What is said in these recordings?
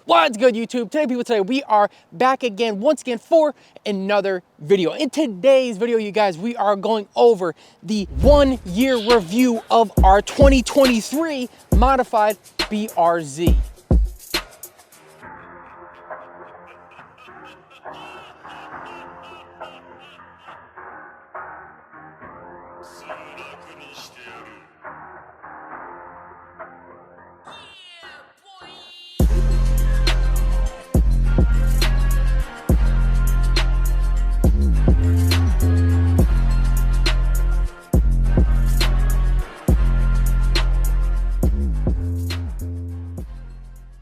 What's good, YouTube? Today we are back again, once again, for another video. In today's video, you guys, we are going over the 1 year review of our 2023 modified BRZ.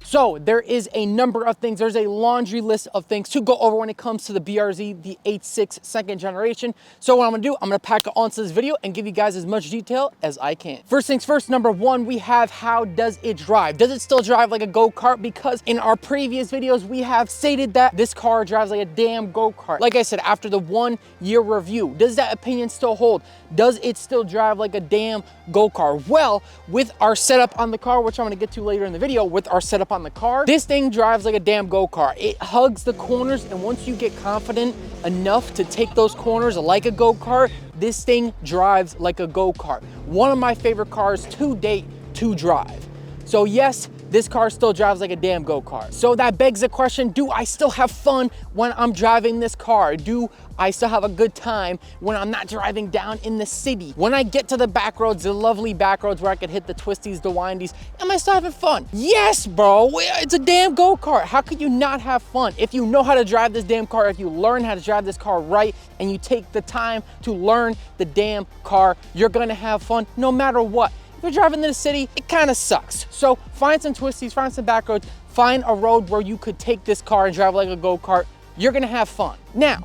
So there is a number of things, there's a laundry list of things to go over when it comes to the BRZ, the 86 second generation. So what I'm gonna do, I'm gonna pack it onto this video and give you guys as much detail as I can. First things first, number one, we have how does it drive? Does it still drive like a go-kart? Because in our previous videos, we have stated that this car drives like a damn go-kart. Like I said, after the 1 year review, does that opinion still hold? Does it still drive like a damn go-kart? Well, with our setup on the car, which I'm gonna get to later in the video, with our setup on the car, this thing drives like a damn go-kart. It hugs the corners, and once you get confident enough to take those corners like a go-kart, this thing drives like a go-kart. One of my favorite cars to date to drive. So yes, this car still drives like a damn go-kart. So that begs the question, do I still have fun when I'm driving this car? Do I still have a good time when I'm not driving down in the city? When I get to the back roads, the lovely back roads where I could hit the twisties, the windies, am I still having fun? Yes, bro, it's a damn go-kart. How could you not have fun? If you know how to drive this damn car, if you learn how to drive this car right, and you take the time to learn the damn car, you're gonna have fun no matter what. If you're driving in the city, it kind of sucks. So find some twisties, find some back roads, find a road where you could take this car and drive like a go-kart. You're gonna have fun. Now,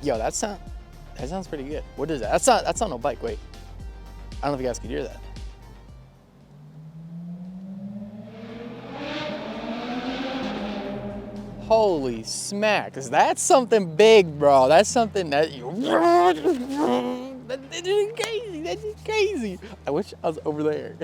yo, that sounds pretty good. What is that? That's not no bike, wait. I don't know if you guys can hear that. Holy smack, that's something big, bro. That's something that you, that's just crazy. I wish I was over there.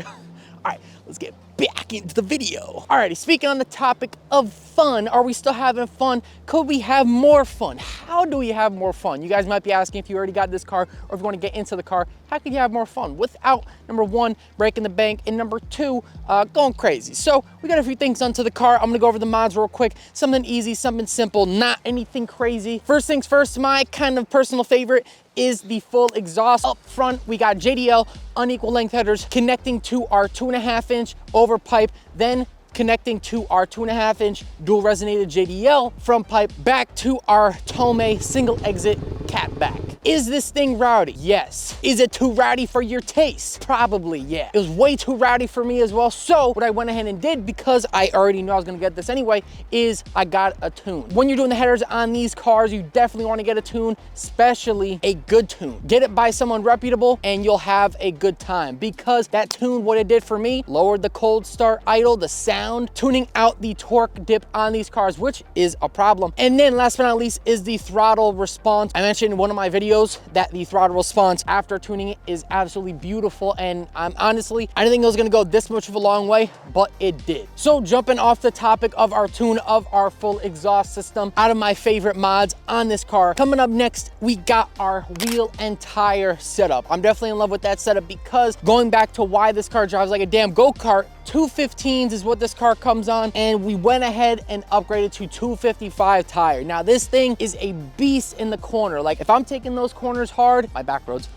All right, let's get back into the video. Alrighty, speaking on the topic of fun, are we still having fun? Could we have more fun? How do we have more fun? You guys might be asking if you already got this car or if you want to get into the car, how can you have more fun without, number one, breaking the bank, and number two, going crazy? So we got a few things done to the car. I'm gonna go over the mods real quick. Something easy, something simple, not anything crazy. First things first, my kind of personal favorite is the full exhaust. Up front, we got JDL unequal length headers connecting to our 2.5-inch over pipe, then connecting to our 2.5-inch dual resonated JDL front pipe back to our Tome single exit cat back. Is this thing rowdy? Yes. Is it too rowdy for your taste? Probably, yeah. It was way too rowdy for me as well. So what I went ahead and did, because I already knew I was gonna get this anyway, is I got a tune. When you're doing the headers on these cars, you definitely wanna get a tune, especially a good tune. Get it by someone reputable and you'll have a good time, because that tune, what it did for me, lowered the cold start idle, the sound, tuning out the torque dip on these cars, which is a problem. And then last but not least is the throttle response. I mentioned in one of my videos that the throttle response after tuning it is absolutely beautiful, and I'm honestly, I didn't think it was gonna go this much of a long way, but it did. So jumping off the topic of our tune of our full exhaust system, out of my favorite mods on this car, coming up next, we got our wheel and tire setup. I'm definitely in love with that setup, because going back to why this car drives like a damn go-kart, 215s is what this car comes on, and we went ahead and upgraded to 255 tire. Now this thing is a beast in the corner. Like if I'm taking those corners hard, my back roads,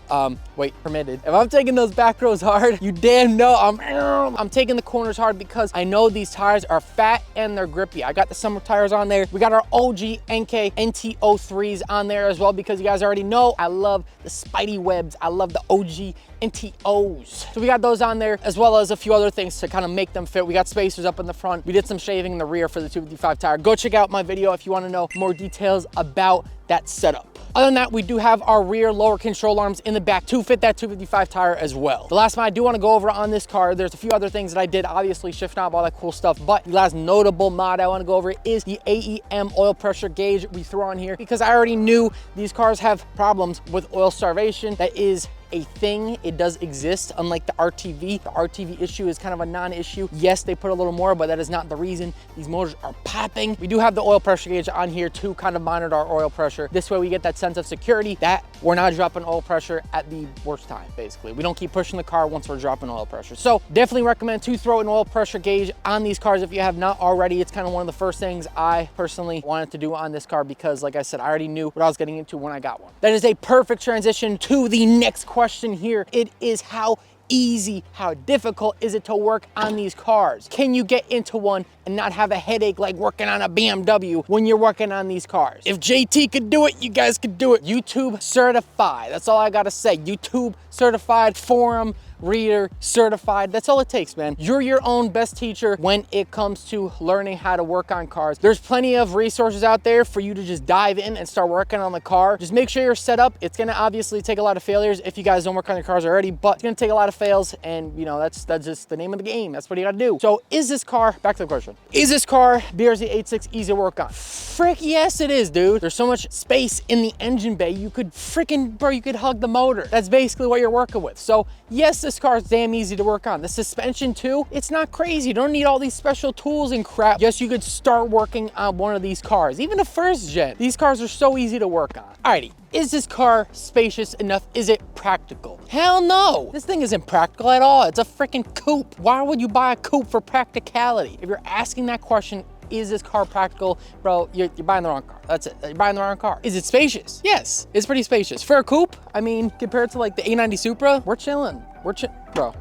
permitted. If I'm taking those back roads hard, you damn know I'm taking the corners hard, because I know these tires are fat and they're grippy. I got the summer tires on there. We got our OG NK NT03s on there as well, because you guys already know I love the spidey webs. I love the OG NTOs. So we got those on there, as well as a few other things to kind of make them fit. We got spacers up in the front. We did some shaving in the rear for the 255 tire. Go check out my video if you want to know more details about that setup. Other than that, we do have our rear lower control arms in the back to fit that 255 tire as well. The last one I do want to go over on this car, there's a few other things that I did, obviously shift knob, all that cool stuff, but the last notable mod I want to go over is the AEM oil pressure gauge we threw on here, because I already knew these cars have problems with oil starvation. That is a thing. It does exist, unlike the RTV. The RTV issue is kind of a non-issue. Yes, they put a little more, but that is not the reason these motors are popping. We do have the oil pressure gauge on here to kind of monitor our oil pressure. This way we get that sense of security that we're not dropping oil pressure at the worst time, basically. We don't keep pushing the car once we're dropping oil pressure. So definitely recommend to throw an oil pressure gauge on these cars if you have not already. It's kind of one of the first things I personally wanted to do on this car because, like I said, I already knew what I was getting into when I got one. That is a perfect transition to the next question here. It is how easy, how difficult is it to work on these cars? Can you get into one and not have a headache like working on a BMW when you're working on these cars? If JT could do it, you guys could do it. YouTube certified. That's all I gotta say. YouTube certified, forum reader certified. That's all it takes, man. You're your own best teacher when it comes to learning how to work on cars. There's plenty of resources out there for you to just dive in and start working on the car. Just make sure you're set up. It's gonna obviously take a lot of failures if you guys don't work on your cars already, but it's gonna take a lot of fails, and you know, that's just the name of the game. That's what you gotta do. So is this car, back to the question, is this car BRZ 86 easy to work on? Frick yes it is, dude. There's so much space in the engine bay. You could freaking, bro, you could hug the motor. That's basically what you're working with. So yes, this car is damn easy to work on. The suspension too, it's not crazy. You don't need all these special tools and crap. Yes, you could start working on one of these cars. Even the first gen, these cars are so easy to work on. Alrighty, is this car spacious enough? Is it practical? Hell no, this thing isn't practical at all. It's a freaking coupe. Why would you buy a coupe for practicality? If you're asking that question, is this car practical? Bro, you're buying the wrong car. That's it. You're buying the wrong car. Is it spacious? Yes, it's pretty spacious. For a coupe, I mean, compared to like the A90 Supra, we're chilling. Bro,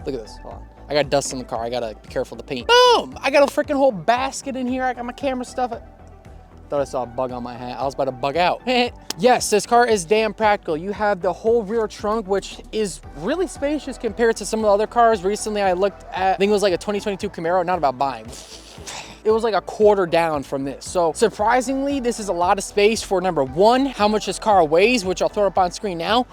look at this. Hold on. I got dust in the car. I gotta be careful of the paint. Boom! I got a freaking whole basket in here. I got my camera stuff. Thought I saw a bug on my hat. I was about to bug out. Yes, this car is damn practical. You have the whole rear trunk, which is really spacious compared to some of the other cars. Recently, I looked at, I think it was like a 2022 Camaro, not about buying. It was like a quarter down from this. So surprisingly, this is a lot of space for number one, how much this car weighs, which I'll throw up on screen now.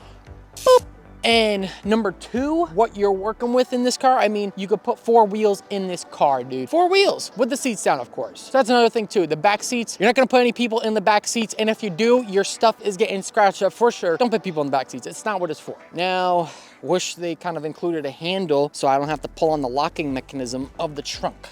Boop. And number two, what you're working with in this car. I mean, you could put 4 wheels in this car, dude. 4 wheels with the seats down, of course. So that's another thing too. The back seats, you're not gonna put any people in the back seats. And if you do, your stuff is getting scratched up for sure. Don't put people in the back seats. It's not what it's for. Now, wish they kind of included a handle so I don't have to pull on the locking mechanism of the trunk.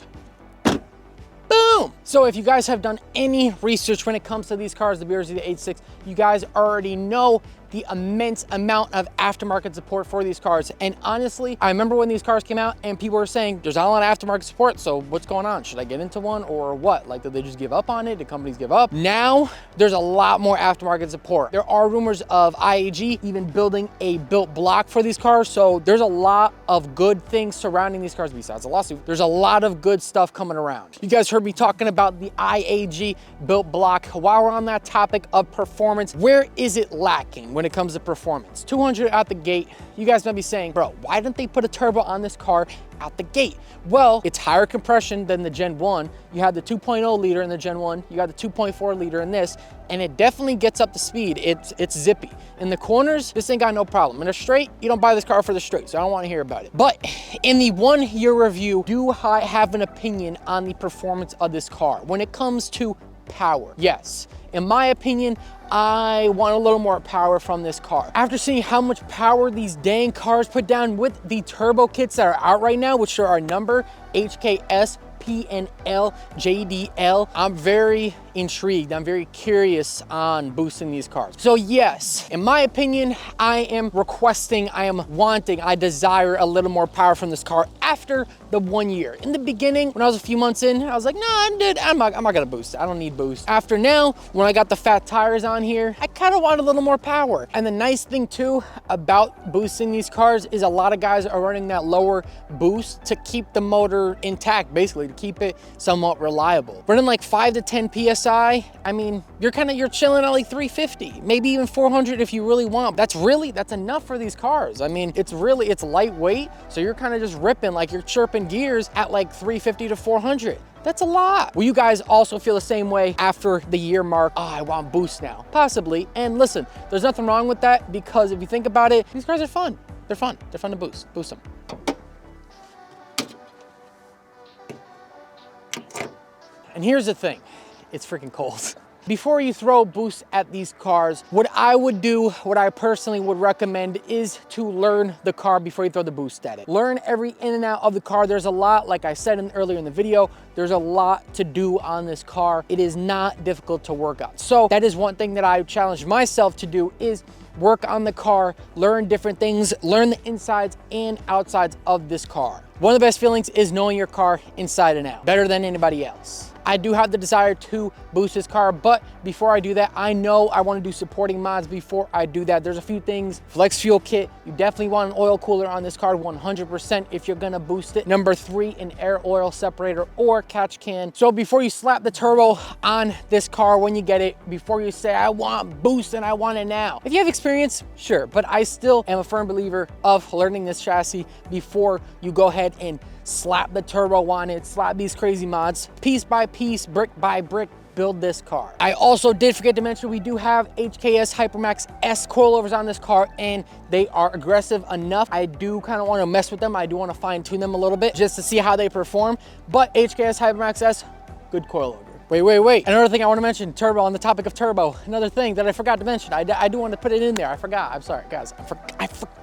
Boom! So if you guys have done any research when it comes to these cars, the BRZ 86, you guys already know the immense amount of aftermarket support for these cars. And honestly, I remember when these cars came out and people were saying, there's not a lot of aftermarket support, so what's going on? Should I get into one or what? Like, did they just give up on it? Did companies give up? Now, there's a lot more aftermarket support. There are rumors of IAG even building a built block for these cars, so there's a lot of good things surrounding these cars besides a lawsuit. There's a lot of good stuff coming around. You guys heard me talking about the IAG built block. While we're on that topic of performance, where is it lacking when it comes to performance? 200 out the gate. You guys might be saying, bro, why didn't they put a turbo on this car out the gate? Well, it's higher compression than the Gen 1. You have the 2.0 liter in the Gen 1. You got the 2.4 liter in this, and it definitely gets up to speed. It's zippy. In the corners, this ain't got no problem. In a straight, you don't buy this car for the straight, so I don't want to hear about it. But in the 1 year review, do I have an opinion on the performance of this car when it comes to power? Yes. In my opinion, I want a little more power from this car. After seeing how much power these dang cars put down with the turbo kits that are out right now, which are our number, HKS, PNL, JDL, I'm very intrigued. I'm very curious on boosting these cars. So yes, in my opinion, I am requesting, I am wanting, I desire a little more power from this car after the 1 year. In the beginning, when I was a few months in, I was like, nah, dude, I'm not gonna boost it. I don't need boost. After now, when I got the fat tires on here, I kind of want a little more power. And the nice thing too about boosting these cars is a lot of guys are running that lower boost to keep the motor intact, basically, to keep it somewhat reliable. Running like 5 to 10 PSI, I mean, you're chilling at like 350, maybe even 400 if you really want. That's enough for these cars. I mean, it's lightweight, so you're kind of just ripping, like you're chirping gears at like 350 to 400. That's a lot. Will you guys also feel the same way after the year mark? Oh, I want boost now. Possibly. And listen, there's nothing wrong with that, because if you think about it, these cars are fun. They're fun. They're fun to boost. Boost them. And here's the thing. It's freaking cold. before you throw boosts at these cars, what I would do, what I personally would recommend is to learn the car before you throw the boost at it. Learn every in and out of the car. There's a lot, like I said earlier in the video, there's a lot to do on this car. It is not difficult to work on. So that is one thing that I challenge myself to do, is work on the car, learn different things, learn the insides and outsides of this car. One of the best feelings is knowing your car inside and out, better than anybody else. I do have the desire to boost this car, but before I do that, I know I want to do supporting mods before I do that. There's a few things. Flex fuel kit, you definitely want an oil cooler on this car 100% if you're gonna boost it. Number 3, an air oil separator or catch can. So before you slap the turbo on this car when you get it, before you say, I want boost and I want it now. If you have experience, sure, but I still am a firm believer of learning this chassis before you go ahead and slap the turbo on it, slap these crazy mods, piece by piece, brick by brick, build this car. I also did forget to mention we do have HKS Hypermax S coilovers on this car, and they are aggressive enough. I do kind of want to mess with them. I do want to fine tune them a little bit just to see how they perform, but HKS Hypermax S, good coilover. Wait. Another thing I want to mention, turbo, on the topic of turbo. Another thing that I forgot to mention. I do want to put it in there. I forgot. I'm sorry, guys. I forgot.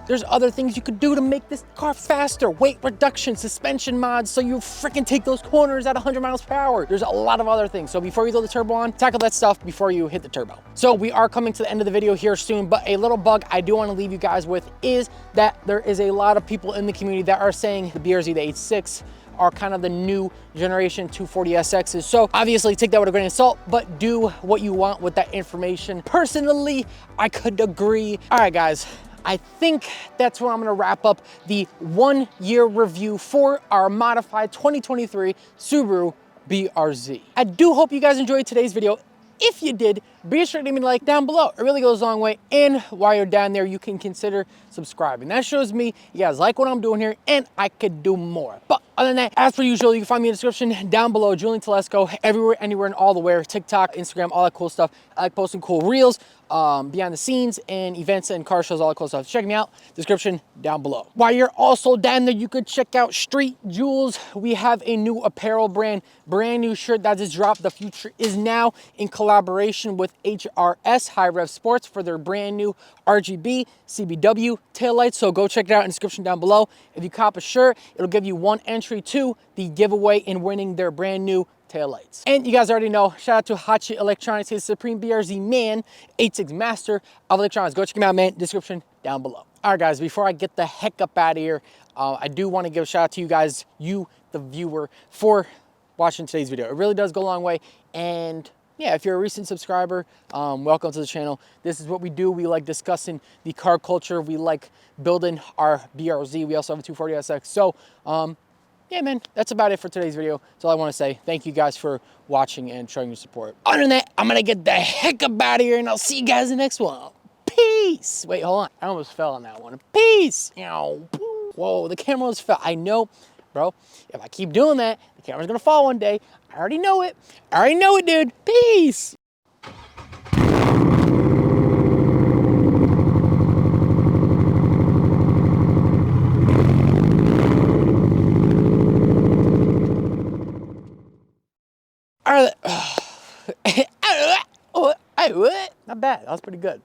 There's other things you could do to make this car faster. Weight reduction, suspension mods, so you freaking take those corners at 100 miles per hour. There's a lot of other things. So before you throw the turbo on, tackle that stuff before you hit the turbo. So we are coming to the end of the video here soon, but a little bug I do want to leave you guys with is that there is a lot of people in the community that are saying the BRZ, the H6, are kind of the new generation 240SXs. So obviously take that with a grain of salt, but do what you want with that information. Personally, I could agree. All right, guys, I think that's where I'm gonna wrap up the 1-year review for our modified 2023 Subaru BRZ. I do hope you guys enjoyed today's video. If you did, be sure to leave me a like down below. It really goes a long way. And while you're down there, you can consider subscribing. That shows me you guys like what I'm doing here and I could do more. But other than that, as per usual, you can find me in the description down below. Julian Telesco, everywhere, anywhere, and all the where. TikTok, Instagram, all that cool stuff. I like posting cool reels, behind the scenes and events and car shows, all that cool stuff. Check me out, description down below. While you're also down there, you could check out Street Jewels. We have a new apparel brand new shirt that just dropped. The Future is Now, in collaboration with HRS High Rev Sports for their brand new RGB CBW taillights. So go check it out in the description down below. If you cop a shirt, it'll give you 1 entry to the giveaway in winning their brand new taillights. And you guys already know, shout out to Hachi Electronics, his Supreme BRZ man, 86 master of electronics. Go check him out, man. Description down below. All right, guys, before I get the heck up out of here, I do want to give a shout out to you guys, you, the viewer, for watching today's video. It really does go a long way. And yeah, if you're a recent subscriber, welcome to the channel. This is what we do. We like discussing the car culture. We like building our BRZ. We also have a 240SX. So, yeah, man, that's about it for today's video. That's all I want to say. Thank you guys for watching and showing your support. Other than that, I'm going to get the heck up out of here, and I'll see you guys in the next one. Peace. Wait, hold on. I almost fell on that one. Peace. Whoa, the camera almost fell. I know, bro, if I keep doing that, the camera's going to fall one day. I already know it. I already know it, dude. Peace. Not bad. That was pretty good.